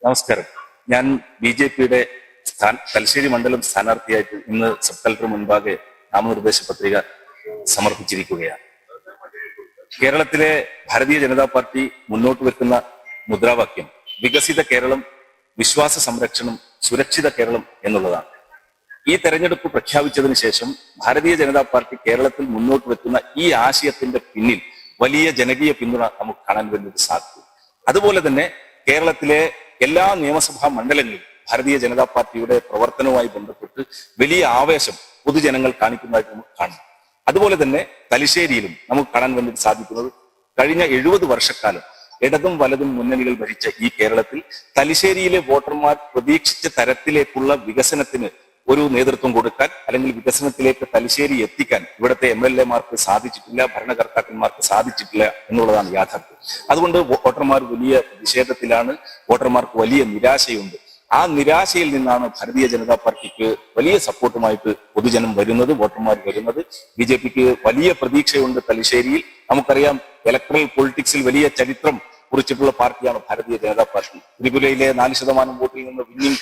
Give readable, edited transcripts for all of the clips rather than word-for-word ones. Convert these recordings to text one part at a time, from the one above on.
നമസ്കാരം. ഞാൻ ബി.ജെ.പിയുടെ തലശ്ശേരി മണ്ഡലം സ്ഥാനാർത്ഥിയായിട്ട് ഇന്ന് സബ് കളക്ടർ മുൻപാകെ നാമനിർദ്ദേശ പത്രിക സമർപ്പിച്ചിരിക്കുകയാണ്. കേരളത്തിലെ ഭാരതീയ ജനതാ പാർട്ടി മുന്നോട്ട് വെക്കുന്ന മുദ്രാവാക്യം വികസിത കേരളം, വിശ്വാസ സംരക്ഷണം, സുരക്ഷിത കേരളം എന്നുള്ളതാണ്. ഈ തെരഞ്ഞെടുപ്പ് പ്രഖ്യാപിച്ചതിന് ശേഷം ഭാരതീയ ജനതാ പാർട്ടി കേരളത്തിൽ മുന്നോട്ട് വെക്കുന്ന ഈ ആശയത്തിന്റെ പിന്നിൽ വലിയ ജനകീയ പിന്തുണ നമുക്ക് കാണാൻ വേണ്ടി സാധിക്കും. അതുപോലെ തന്നെ കേരളത്തിലെ എല്ലാ നിയമസഭാ മണ്ഡലങ്ങളിലും ഭാരതീയ ജനതാ പാർട്ടിയുടെ പ്രവർത്തനവുമായി ബന്ധപ്പെട്ട് വലിയ ആവേശം പൊതുജനങ്ങൾ കാണിക്കുന്നതായിട്ട് നമുക്ക് കാണാം. അതുപോലെ തന്നെ തലശ്ശേരിയിലും നമുക്ക് കാണാൻ വേണ്ടി സാധിക്കുന്നത് കഴിഞ്ഞ 70 വർഷക്കാലം ഇടതും വലതും മുന്നണികൾ ഭരിച്ച ഈ കേരളത്തിൽ തലശ്ശേരിയിലെ വോട്ടർമാർ പ്രതീക്ഷിച്ച തരത്തിലേക്കുള്ള വികസനത്തിന് ഒരു നേതൃത്വം കൊടുക്കാൻ അല്ലെങ്കിൽ വികസനത്തിലേക്ക് തലശ്ശേരി എത്തിക്കാൻ ഇവിടുത്തെ MLA-മാർക്ക് സാധിച്ചിട്ടില്ല, ഭരണകർത്താക്കന്മാർക്ക് സാധിച്ചിട്ടില്ല എന്നുള്ളതാണ് യാഥാർത്ഥ്യം. അതുകൊണ്ട് വോട്ടർമാർ വലിയ പ്രതിഷേധത്തിലാണ്, വോട്ടർമാർക്ക് വലിയ നിരാശയുണ്ട്. ആ നിരാശയിൽ നിന്നാണ് ഭാരതീയ ജനതാ പാർട്ടിക്ക് വലിയ സപ്പോർട്ടുമായിട്ട് പൊതുജനം വരുന്നത്, വോട്ടർമാർ വരുന്നത്. ബി.ജെ.പിക്ക് വലിയ പ്രതീക്ഷയുണ്ട് തലശ്ശേരിയിൽ. നമുക്കറിയാം, ഇലക്ട്രൽ പൊളിറ്റിക്സിൽ വലിയ ചരിത്രം കുറിച്ചിട്ടുള്ള പാർട്ടിയാണ് ഭാരതീയ ജനതാ പാർട്ടി. ത്രിപുരയിലെ 4% വോട്ടിൽ നിന്ന് വിന്നിംഗ്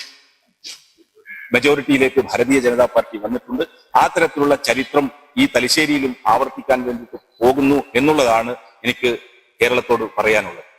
മെജോറിറ്റിയിലേക്ക് ഭാരതീയ ജനതാ പാർട്ടി വന്നിട്ടുണ്ട്. ആ തരത്തിലുള്ള ചരിത്രം ഈ തലശ്ശേരിയിലും ആവർത്തിക്കാൻ വേണ്ടിയിട്ട് പോകുന്നു എന്നുള്ളതാണ് എനിക്ക് കേരളത്തോട് പറയാനുള്ളത്.